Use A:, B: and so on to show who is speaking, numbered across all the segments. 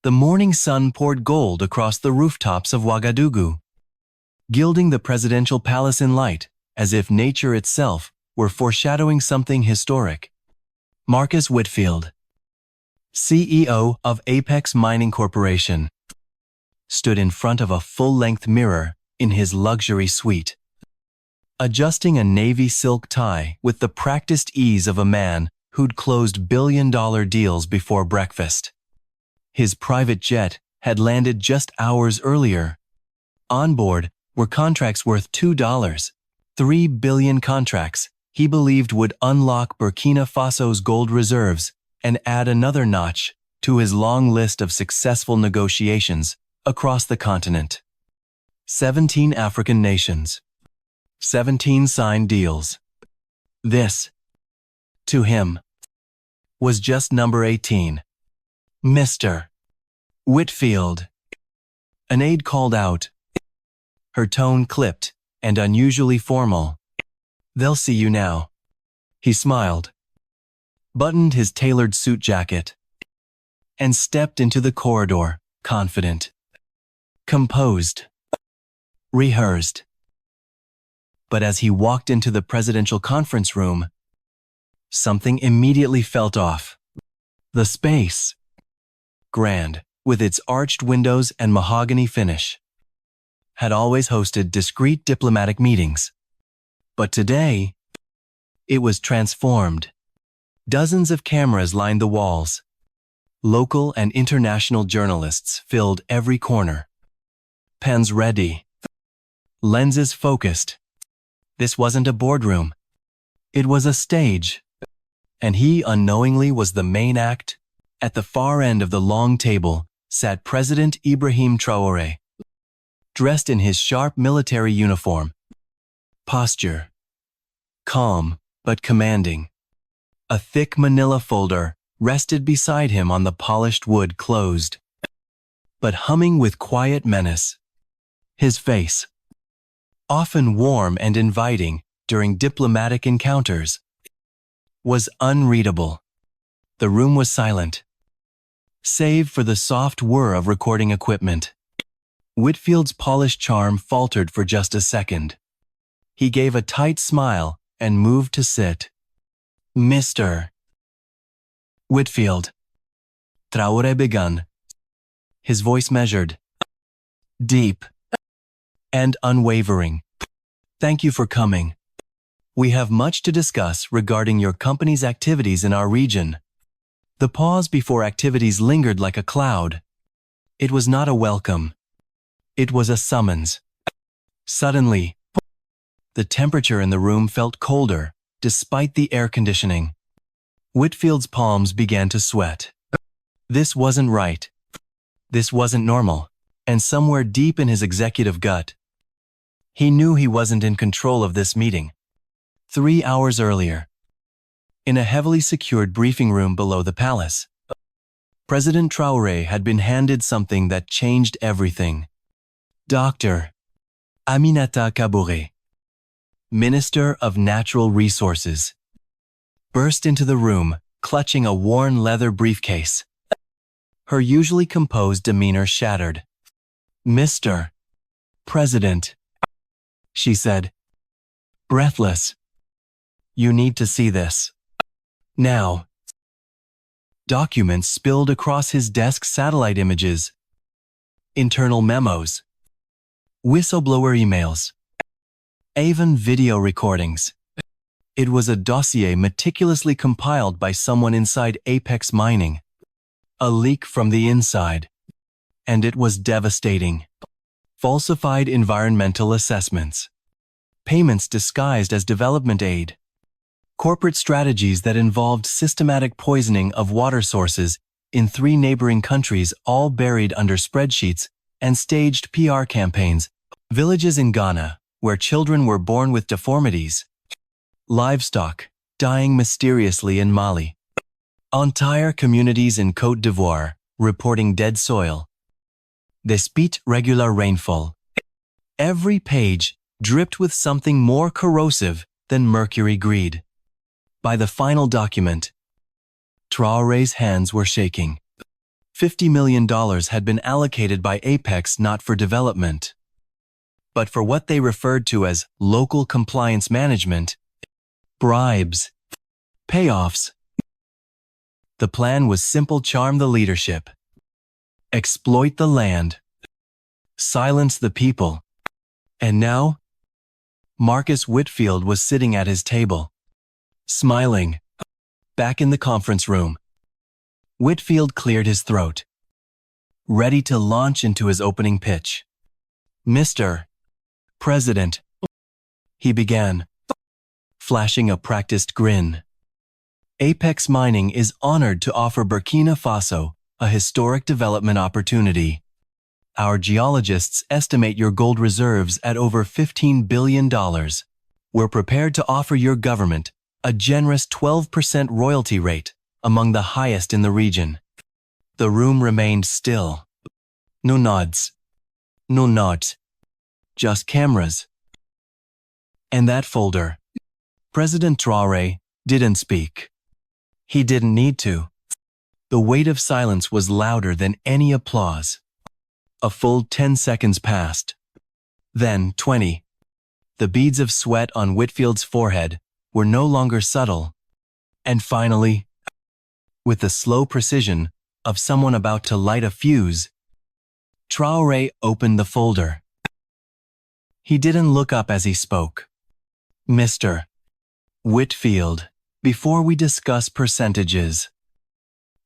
A: The morning sun poured gold across the rooftops of Ouagadougou, gilding the presidential palace in light, as if nature itself were foreshadowing something historic. Marcus Whitfield, CEO of Apex Mining Corporation, stood in front of a full-length mirror in his luxury suite, adjusting a navy silk tie with the practiced ease of a man who'd closed billion-dollar deals before breakfast. His private jet had landed just hours earlier. On board were contracts worth $2, 3 billion contracts he believed would unlock Burkina Faso's gold reserves and add another notch to his long list of successful negotiations across the continent. 17 African nations. 17 signed deals. This, to him, was just number 18. Mr. Whitfield. An aide called out, her tone clipped and unusually formal. They'll see you now. He smiled, buttoned his tailored suit jacket, and stepped into the corridor, confident, composed, rehearsed. But as he walked into the presidential conference room, something immediately felt off. The space, grand, with its arched windows and mahogany finish, had always hosted discreet diplomatic meetings. But today, it was transformed. Dozens of cameras lined the walls. Local and international journalists filled every corner. Pens ready. Lenses focused. This wasn't a boardroom. It was a stage. And he unknowingly was the main act. At the far end of the long table sat President Ibrahim Traoré, dressed in his sharp military uniform. Posture, calm but commanding. A thick manila folder rested beside him on the polished wood, closed, but humming with quiet menace. His face, often warm and inviting during diplomatic encounters, was unreadable. The room was silent, save for the soft whir of recording equipment. Whitfield's polished charm faltered for just a second. He gave a tight smile and moved to sit. Mr. Whitfield. Traoré began, his voice measured, deep, and unwavering. Thank you for coming. We have much to discuss regarding your company's activities in our region. The pause before activities lingered like a cloud. It was not a welcome. It was a summons. Suddenly, the temperature in the room felt colder, despite the air conditioning. Whitfield's palms began to sweat. This wasn't right. This wasn't normal. And somewhere deep in his executive gut, he knew he wasn't in control of this meeting. 3 hours earlier, in a heavily secured briefing room below the palace, President Traoré had been handed something that changed everything. Dr. Aminata Kaboré, Minister of Natural Resources, burst into the room, clutching a worn leather briefcase. Her usually composed demeanor shattered. Mr. President, she said, breathless. You need to see this. Now. Documents spilled across his desk, satellite images, internal memos, whistleblower emails, even video recordings. It was a dossier meticulously compiled by someone inside Apex Mining. A leak from the inside. And it was devastating. Falsified environmental assessments. Payments disguised as development aid. Corporate strategies that involved systematic poisoning of water sources in 3 neighboring countries, all buried under spreadsheets and staged PR campaigns. Villages in Ghana, where children were born with deformities. Livestock, dying mysteriously in Mali. Entire communities in Côte d'Ivoire, reporting dead soil. Despite regular rainfall. Every page dripped with something more corrosive than mercury greed. By the final document, Traoré's hands were shaking. $50 million had been allocated by Apex not for development, but for what they referred to as local compliance management, bribes, payoffs. The plan was simple: charm the leadership, exploit the land, silence the people. And now, Marcus Whitfield was sitting at his table, smiling, back in the conference room. Whitfield cleared his throat, ready to launch into his opening pitch. "Mr. President," he began, flashing a practiced grin. "Apex Mining is honored to offer Burkina Faso a historic development opportunity. Our geologists estimate your gold reserves at over $15 billion. We're prepared to offer your government a generous 12% royalty rate, among the highest in the region." The room remained still. No nods. No nods. Just cameras. And that folder. President Traoré didn't speak. He didn't need to. The weight of silence was louder than any applause. A full 10 seconds passed. Then 20. The beads of sweat on Whitfield's forehead were no longer subtle. And finally, with the slow precision of someone about to light a fuse, Traoré opened the folder. He didn't look up as he spoke. "Mr. Whitfield, before we discuss percentages,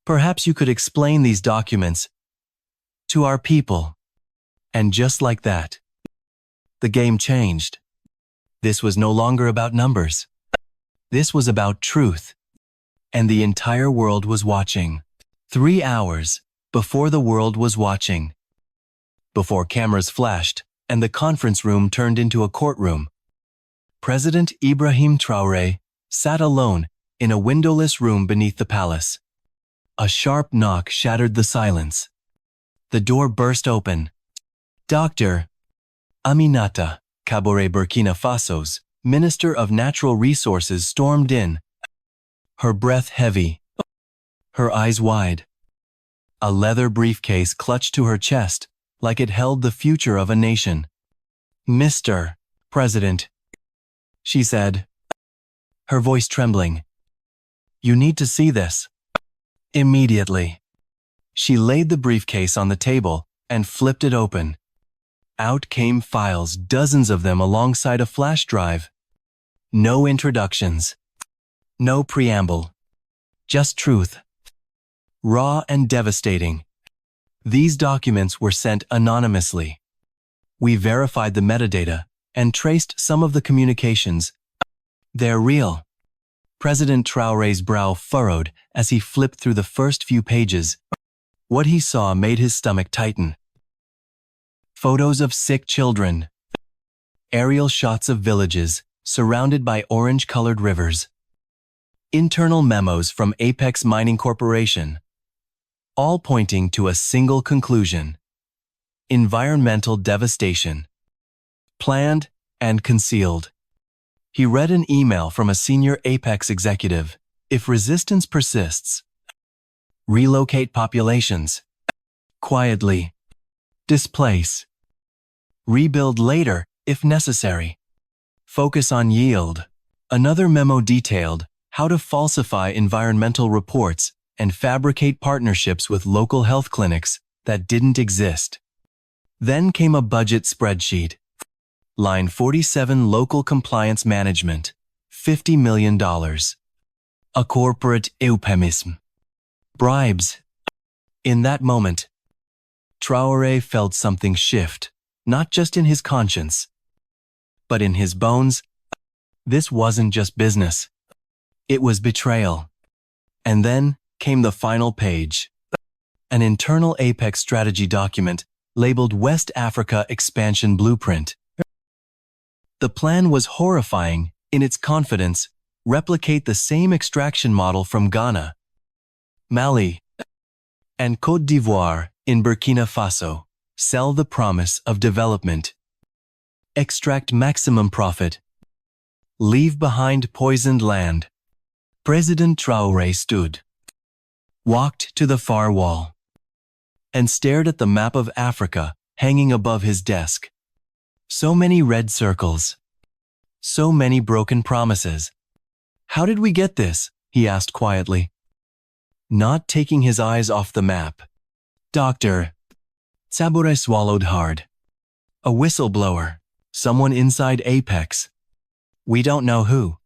A: perhaps you could explain these documents to our people." And just like that, the game changed. This was no longer about numbers. This was about truth. And the entire world was watching. 3 hours before the world was watching. Before cameras flashed and the conference room turned into a courtroom, President Ibrahim Traoré sat alone in a windowless room beneath the palace. A sharp knock shattered the silence. The door burst open. Dr. Aminata Kabore, Burkina Faso's Minister of Natural Resources, stormed in, her breath heavy, her eyes wide. A leather briefcase clutched to her chest like it held the future of a nation. "Mr. President," she said, her voice trembling, "you need to see this. Immediately." She laid the briefcase on the table and flipped it open. Out came files, dozens of them alongside a flash drive. No introductions. No preamble. Just truth. Raw and devastating. These documents were sent anonymously. We verified the metadata and traced some of the communications. They're real. President Traoré's brow furrowed as he flipped through the first few pages. What he saw made his stomach tighten. Photos of sick children. Aerial shots of villages surrounded by orange-colored rivers. Internal memos from Apex Mining Corporation, all pointing to a single conclusion: environmental devastation. Planned and concealed. He read an email from a senior Apex executive. "If resistance persists, relocate populations. Quietly. Displace. Rebuild later if necessary. Focus on yield." Another memo detailed how to falsify environmental reports and fabricate partnerships with local health clinics that didn't exist. Then came a budget spreadsheet. Line 47, local compliance management, $50 million. A corporate euphemism. Bribes. In that moment, Traoré felt something shift, not just in his conscience, but in his bones. This wasn't just business. It was betrayal. And then came the final page. An internal Apex strategy document labeled West Africa Expansion Blueprint. The plan was horrifying in its confidence: replicate the same extraction model from Ghana, Mali, and Côte d'Ivoire in Burkina Faso. Sell the promise of development. Extract maximum profit. Leave behind poisoned land. President Traoré stood, walked to the far wall, and stared at the map of Africa hanging above his desk. So many red circles. So many broken promises. How did we get this? He asked quietly, not taking his eyes off the map. Doctor. Traoré swallowed hard. A whistleblower. Someone inside Apex. We don't know who.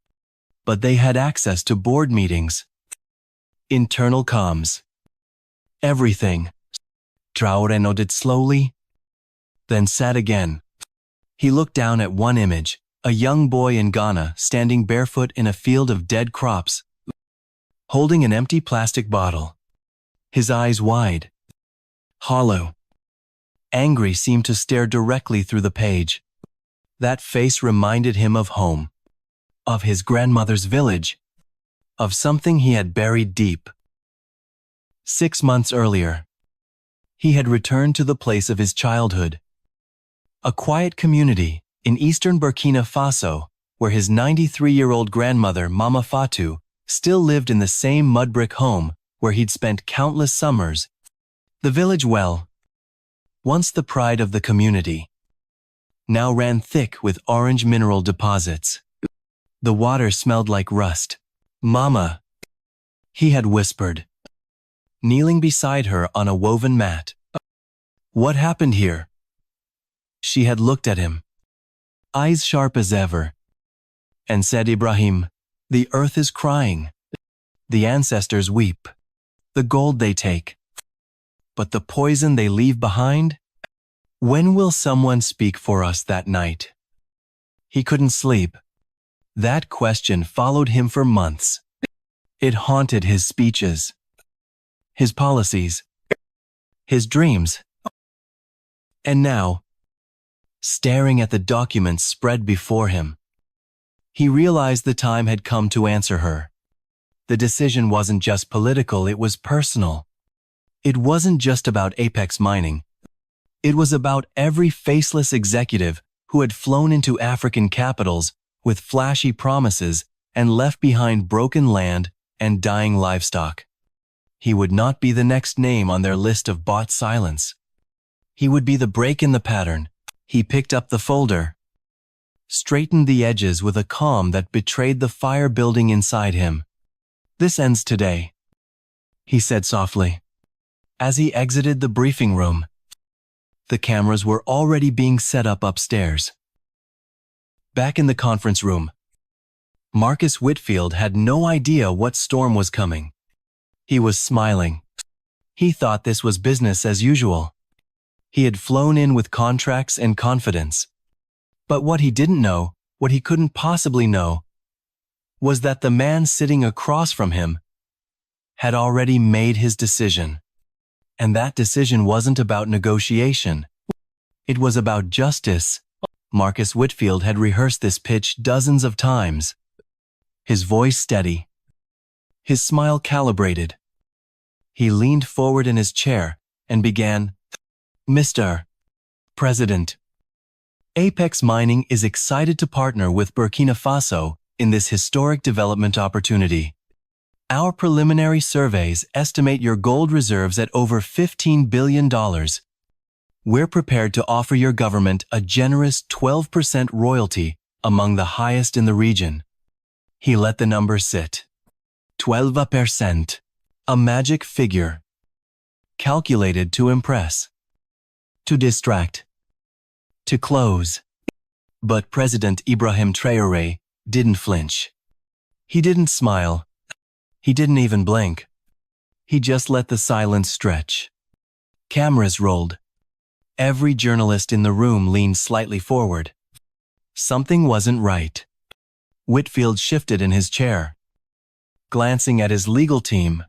A: But they had access to board meetings. Internal comms. Everything. Traoré nodded slowly, then sat again. He looked down at one image, a young boy in Ghana standing barefoot in a field of dead crops, holding an empty plastic bottle. His eyes wide, hollow. Angry seemed to stare directly through the page. That face reminded him of home, of his grandmother's village, of something he had buried deep. 6 months earlier, he had returned to the place of his childhood. A quiet community in eastern Burkina Faso, where his 93-year-old grandmother, Mama Fatou, still lived in the same mud brick home where he'd spent countless summers. The village well, once the pride of the community, now ran thick with orange mineral deposits. The water smelled like rust. Mama, he had whispered, kneeling beside her on a woven mat. What happened here? She had looked at him, eyes sharp as ever, and said, Ibrahim, the earth is crying. The ancestors weep. The gold they take. But the poison they leave behind? When will someone speak for us that night? He couldn't sleep. That question followed him for months. It haunted his speeches, his policies, his dreams. And now, staring at the documents spread before him, he realized the time had come to answer her. The decision wasn't just political, it was personal. It wasn't just about Apex mining. It was about every faceless executive who had flown into African capitals with flashy promises and left behind broken land and dying livestock. He would not be the next name on their list of bought silence. He would be the break in the pattern. He picked up the folder, straightened the edges with a calm that betrayed the fire building inside him. This ends today, he said softly. As he exited the briefing room, the cameras were already being set up upstairs. Back in the conference room, Marcus Whitfield had no idea what storm was coming. He was smiling. He thought this was business as usual. He had flown in with contracts and confidence. But what he didn't know, what he couldn't possibly know, was that the man sitting across from him had already made his decision. And that decision wasn't about negotiation. It was about justice. Marcus Whitfield had rehearsed this pitch dozens of times. His voice steady, his smile calibrated. He leaned forward in his chair and began, Mr. President, Apex Mining is excited to partner with Burkina Faso in this historic development opportunity. Our preliminary surveys estimate your gold reserves at over $15 billion. We're prepared to offer your government a generous 12% royalty, among the highest in the region. He let the number sit. 12%. A magic figure. Calculated to impress. To distract. To close. But President Ibrahim Traoré didn't flinch. He didn't smile. He didn't even blink. He just let the silence stretch. Cameras rolled. Every journalist in the room leaned slightly forward. Something wasn't right. Whitfield shifted in his chair. Glancing at his legal team,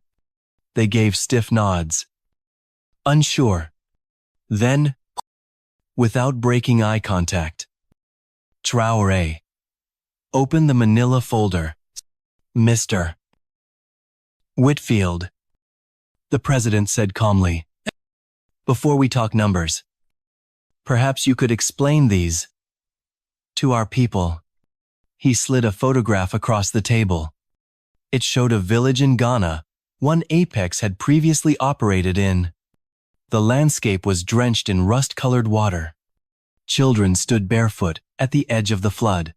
A: they gave stiff nods. Unsure. Then, without breaking eye contact, Traoré opened the manila folder. Mr. Whitfield, the president said calmly, before we talk numbers, perhaps you could explain these to our people. He slid a photograph across the table. It showed a village in Ghana, one Apex had previously operated in. The landscape was drenched in rust-colored water. Children stood barefoot at the edge of the flood,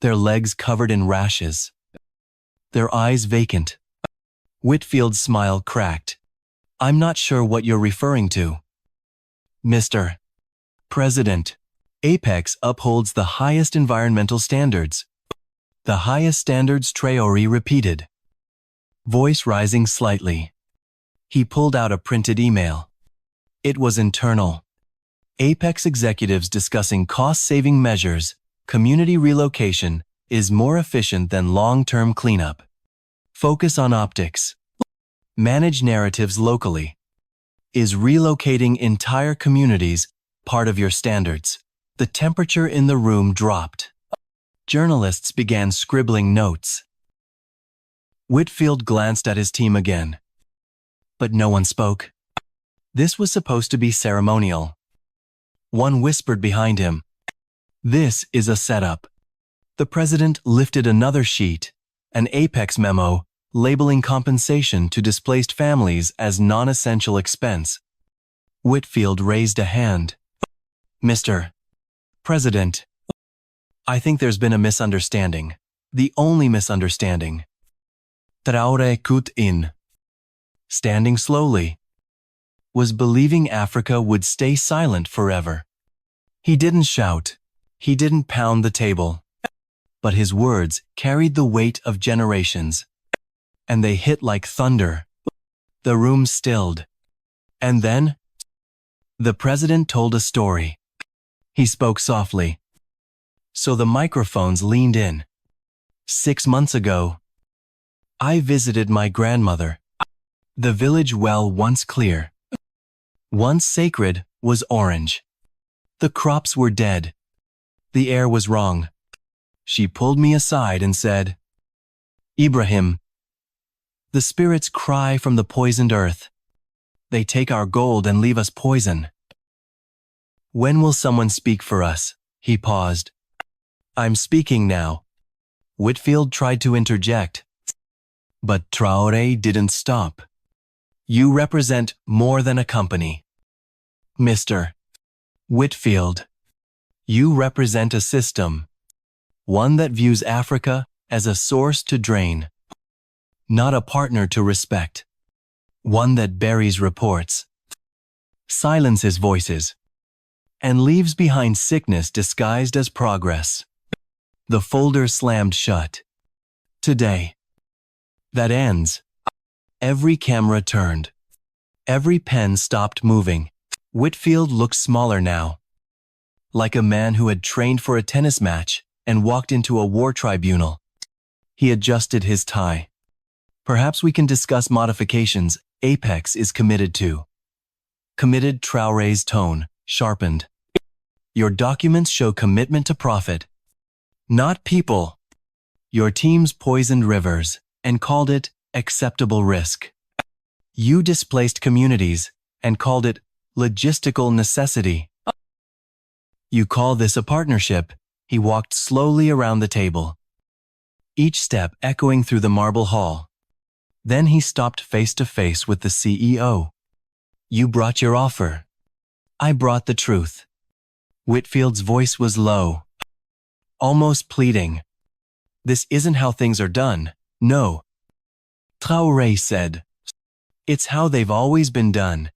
A: their legs covered in rashes, their eyes vacant. Whitfield's smile cracked. "I'm not sure what you're referring to, Mr. President. Apex upholds the highest environmental standards." "The highest standards," Traoré repeated, voice rising slightly. He pulled out a printed email. It was internal. Apex executives discussing cost-saving measures. Community relocation is more efficient than long-term cleanup. Focus on optics. Manage narratives locally. Is relocating entire communities part of your standards? The temperature in the room dropped. Journalists began scribbling notes. Whitfield glanced at his team again. But no one spoke. This was supposed to be ceremonial. One whispered behind him, "This is a setup." The president lifted another sheet, an Apex memo labeling compensation to displaced families as non-essential expense. Whitfield raised a hand. "Mr. President, I think there's been a misunderstanding. The only misunderstanding." Traoré cut in. Standing slowly. Was believing Africa would stay silent forever. He didn't shout. He didn't pound the table. But his words carried the weight of generations. And they hit like thunder. The room stilled. And then, the president told a story. He spoke softly, so the microphones leaned in. 6 months ago, I visited my grandmother. The village well once clear, once sacred, was orange. The crops were dead. The air was wrong. She pulled me aside and said, "Ibrahim, the spirits cry from the poisoned earth. They take our gold and leave us poison. When will someone speak for us?" He paused. "I'm speaking now." Whitfield tried to interject, but Traoré didn't stop. "You represent more than a company, Mr. Whitfield. You represent a system, one that views Africa as a source to drain, not a partner to respect, one that buries reports, silences voices, and leaves behind sickness disguised as progress." The folder slammed shut. "Today, that ends." Every camera turned. Every pen stopped moving. Whitfield looked smaller now, like a man who had trained for a tennis match and walked into a war tribunal. He adjusted his tie. "Perhaps we can discuss modifications Apex is committed to." Committed, Traoré's tone sharpened. "Your documents show commitment to profit, not people. Your teams poisoned rivers and called it acceptable risk. You displaced communities and called it logistical necessity. You call this a partnership." He walked slowly around the table, each step echoing through the marble hall. Then he stopped face to face with the CEO. "You brought your offer. I brought the truth." Whitfield's voice was low, almost pleading. "This isn't how things are done, no." Traoré said, "It's how they've always been done.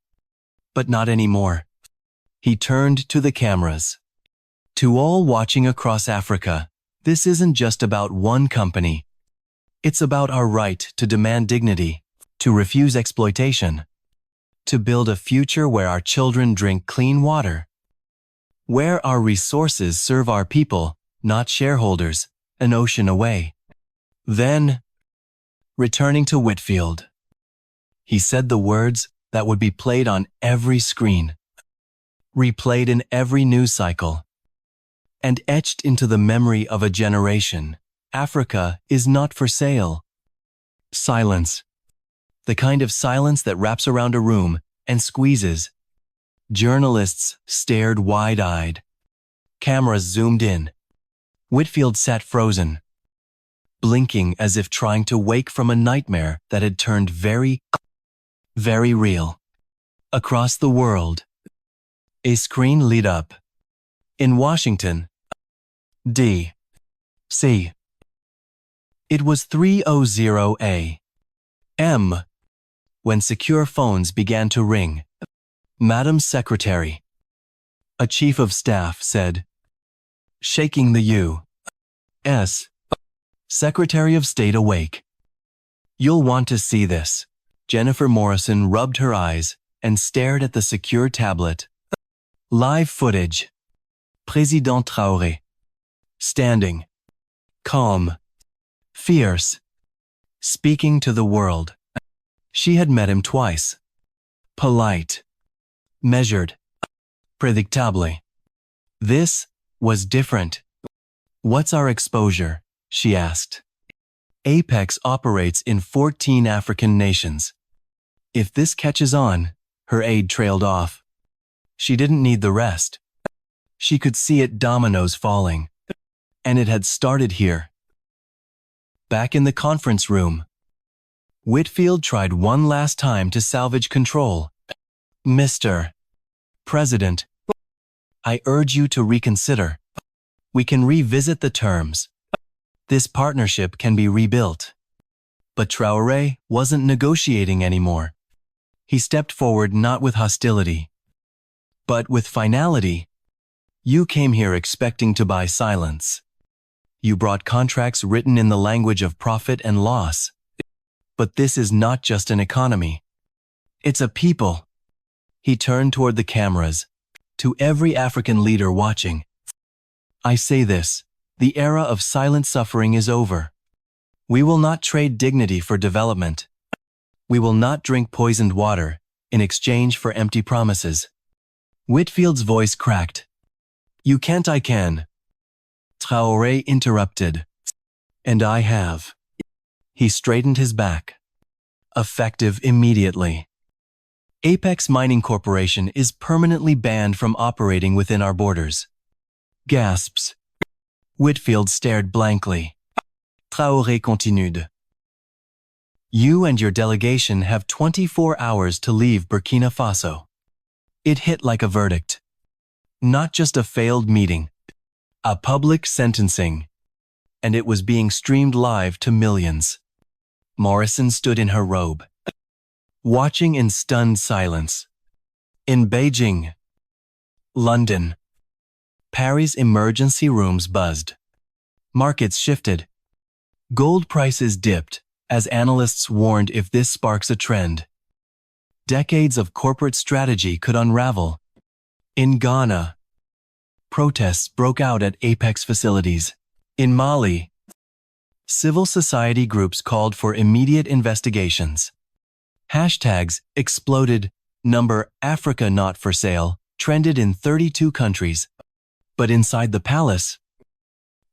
A: But not anymore." He turned to the cameras. "To all watching across Africa, this isn't just about one company. It's about our right to demand dignity, to refuse exploitation, to build a future where our children drink clean water, where our resources serve our people, not shareholders, an ocean away." Then, returning to Whitfield, he said the words that would be played on every screen, replayed in every news cycle, and etched into the memory of a generation. "Africa is not for sale." Silence. The kind of silence that wraps around a room and squeezes. Journalists stared wide-eyed. Cameras zoomed in. Whitfield sat frozen, blinking as if trying to wake from a nightmare that had turned very, very real. Across the world. A screen lit up. In Washington, D.C. It was 3:00 a.m. when secure phones began to ring. Madam Secretary, a chief of staff said, shaking the U.S. Secretary of State awake. You'll want to see this. Jennifer Morrison rubbed her eyes and stared at the secure tablet. Live footage. Président Traoré. Standing. Calm. Fierce. Speaking to the world. She had met him twice. Polite. Measured. Predictably. This was different. What's our exposure? She asked. Apex operates in 14 African nations. If this catches on, her aide trailed off. She didn't need the rest. She could see it dominoes falling. And it had started here. Back in the conference room, Whitfield tried one last time to salvage control. Mr. President, I urge you to reconsider. We can revisit the terms. This partnership can be rebuilt. But Traoré wasn't negotiating anymore. He stepped forward not with hostility, but with finality. You came here expecting to buy silence. You brought contracts written in the language of profit and loss. But this is not just an economy. It's a people. He turned toward the cameras, to every African leader watching. I say this, the era of silent suffering is over. We will not trade dignity for development. We will not drink poisoned water in exchange for empty promises. Whitfield's voice cracked. You can't, I can. Traoré interrupted. And I have. He straightened his back. Effective immediately. Apex Mining Corporation is permanently banned from operating within our borders. Gasps. Whitfield stared blankly. Traoré continued. You and your delegation have 24 hours to leave Burkina Faso. It hit like a verdict. Not just a failed meeting. A public sentencing. And it was being streamed live to millions. Morrison stood in her robe, watching in stunned silence. In Beijing, London, Paris emergency rooms buzzed. Markets shifted. Gold prices dipped, as analysts warned if this sparks a trend. Decades of corporate strategy could unravel. In Ghana, protests broke out at Apex facilities. In Mali, civil society groups called for immediate investigations. Hashtags exploded. Number Africa not for sale trended in 32 countries. But inside the palace,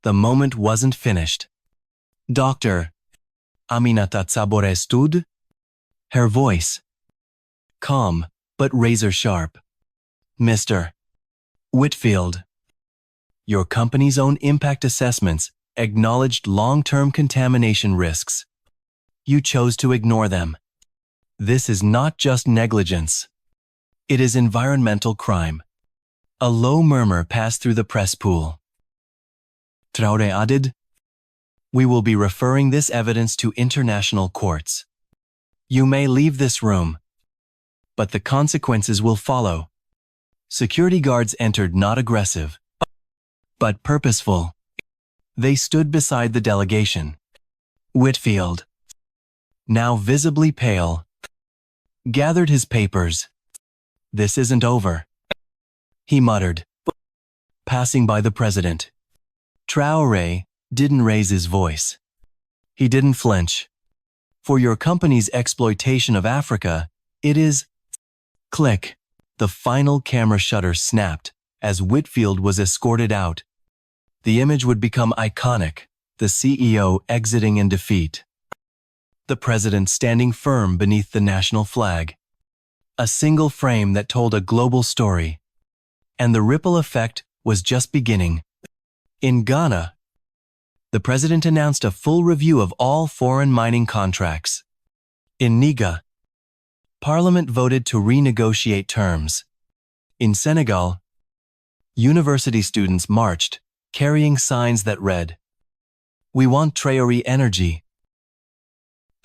A: the moment wasn't finished. Dr. Aminata Tsabore stood, her voice calm but razor sharp. Mr. Whitfield, your company's own impact assessments acknowledged long-term contamination risks. You chose to ignore them. This is not just negligence. It is environmental crime. A low murmur passed through the press pool. Traoré added, we will be referring this evidence to international courts. You may leave this room, but the consequences will follow. Security guards entered not aggressive, but purposeful. They stood beside the delegation. Whitfield, now visibly pale, gathered his papers. This isn't over, he muttered, passing by the president. Traoré didn't raise his voice. He didn't flinch. For your company's exploitation of Africa, it is... Click. The final camera shutter snapped as Whitfield was escorted out. The image would become iconic, the CEO exiting in defeat. The president standing firm beneath the national flag. A single frame that told a global story. And the ripple effect was just beginning. In Ghana, the president announced a full review of all foreign mining contracts. In Niger, Parliament voted to renegotiate terms. In Senegal, university students marched, carrying signs that read, "We want Traoré energy."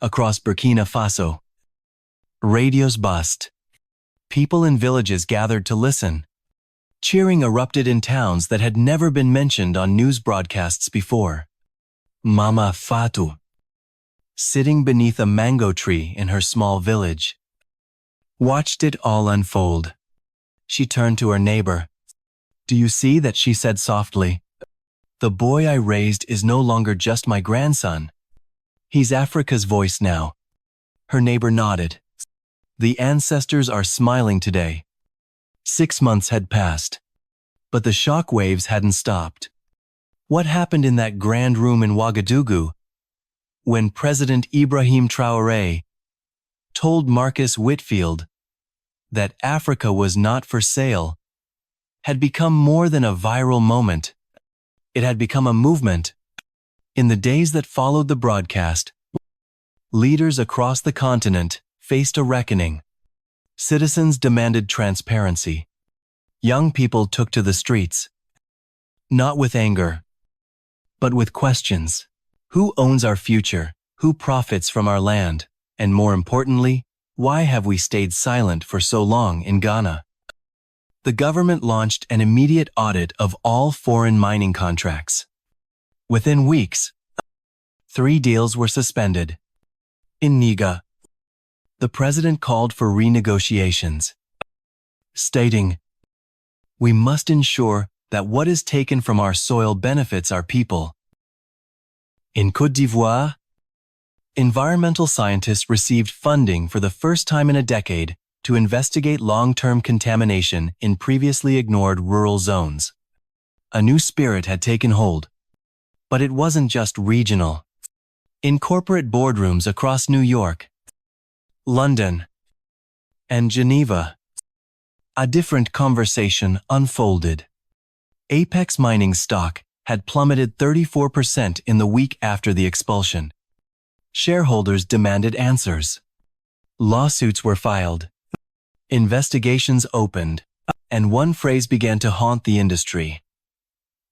A: Across Burkina Faso, radios buzzed. People in villages gathered to listen. Cheering erupted in towns that had never been mentioned on news broadcasts before. Mama Fatou, sitting beneath a mango tree in her small village, watched it all unfold. She turned to her neighbor. "Do you see that?" she said softly. "The boy I raised is no longer just my grandson. He's Africa's voice now." Her neighbor nodded. The ancestors are smiling today. 6 months had passed, but the shock waves hadn't stopped. What happened in that grand room in Ouagadougou when President Ibrahim Traoré told Marcus Whitfield that Africa was not for sale had become more than a viral moment. It had become a movement. In the days that followed the broadcast, leaders across the continent faced a reckoning. Citizens demanded transparency. Young people took to the streets, not with anger, but with questions. Who owns our future? Who profits from our land? And more importantly, why have we stayed silent for so long in Ghana? The government launched an immediate audit of all foreign mining contracts. Within weeks, 3 deals were suspended. In Niger, the president called for renegotiations, stating, "We must ensure that what is taken from our soil benefits our people." In Côte d'Ivoire, environmental scientists received funding for the first time in a decade to investigate long-term contamination in previously ignored rural zones. A new spirit had taken hold. But it wasn't just regional. In corporate boardrooms across New York, London, and Geneva, a different conversation unfolded. Apex Mining's stock had plummeted 34% in the week after the expulsion. Shareholders demanded answers. Lawsuits were filed. Investigations opened, and one phrase began to haunt the industry.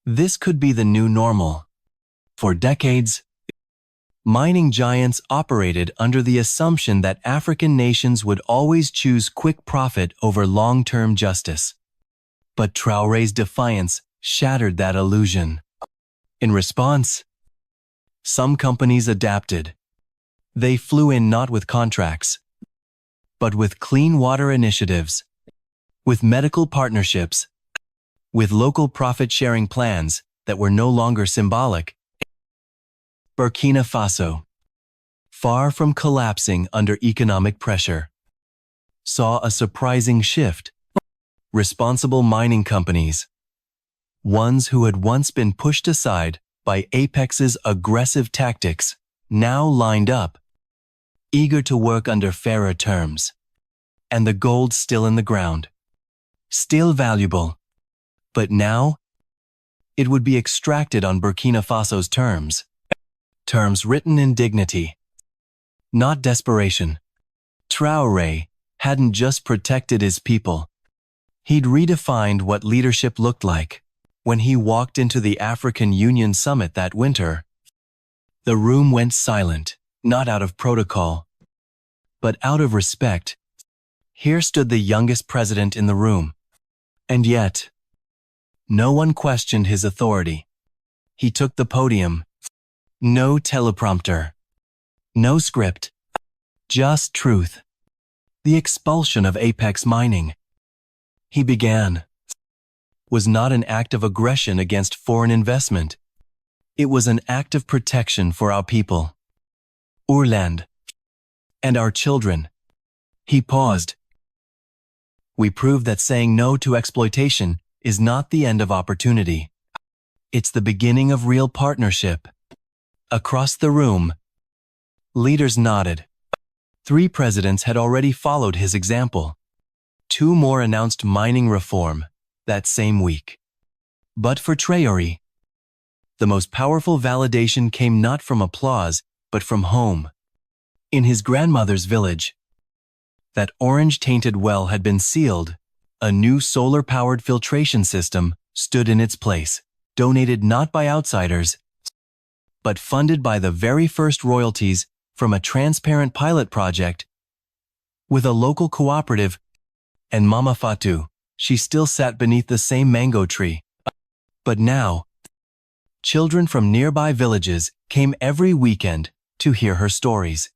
A: This could be the new normal. For decades, mining giants operated under the assumption that African nations would always choose quick profit over long-term justice. But Traoré's defiance shattered that illusion. In response, some companies adapted. They flew in not with contracts, but with clean water initiatives, with medical partnerships, with local profit-sharing plans that were no longer symbolic. Burkina Faso, far from collapsing under economic pressure, saw a surprising shift. Responsible mining companies, ones who had once been pushed aside by Apex's aggressive tactics, now lined up, eager to work under fairer terms. And the gold still in the ground, still valuable. But now, it would be extracted on Burkina Faso's terms. Terms written in dignity, not desperation. Traoré hadn't just protected his people. He'd redefined what leadership looked like. When he walked into the African Union summit that winter, the room went silent, not out of protocol, but out of respect. Here stood the youngest president in the room. And yet, no one questioned his authority. He took the podium. No teleprompter. No script. Just truth. The expulsion of Apex Mining. He began. Was not an act of aggression against foreign investment. It was an act of protection for our people, our land, and our children. He paused. We proved that saying no to exploitation is not the end of opportunity. It's the beginning of real partnership. Across the room, leaders nodded. 3 presidents had already followed his example. 2 more announced mining reform that same week. But for Traoré, the most powerful validation came not from applause, but from home. In his grandmother's village, That orange-tainted well had been sealed. A new solar-powered filtration system stood in its place, donated not by outsiders, but funded by the very first royalties from a transparent pilot project with a local cooperative. And Mama Fatou, she still sat beneath the same mango tree. But now, children from nearby villages came every weekend to hear her stories.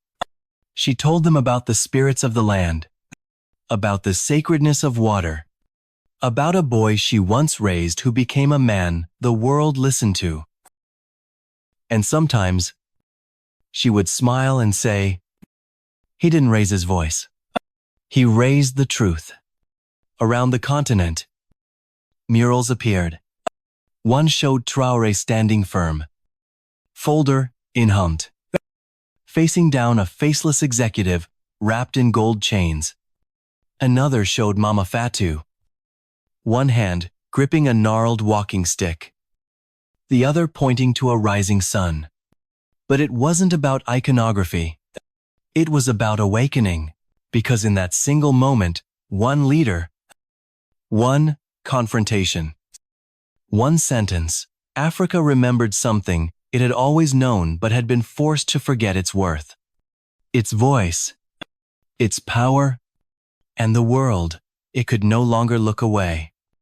A: She told them about the spirits of the land, about the sacredness of water, about a boy she once raised who became a man the world listened to. And sometimes, she would smile and say, "He didn't raise his voice. He raised the truth." Around the continent, murals appeared. One showed Traoré standing firm, folder in hand, facing down a faceless executive wrapped in gold chains. Another showed Mama Fatou, one hand gripping a gnarled walking stick, the other pointing to a rising sun. But it wasn't about iconography. It was about awakening, because in that single moment, one leader, one confrontation, one sentence, Africa remembered something it had always known but had been forced to forget its worth. Its voice, its power, and the world. It could no longer look away.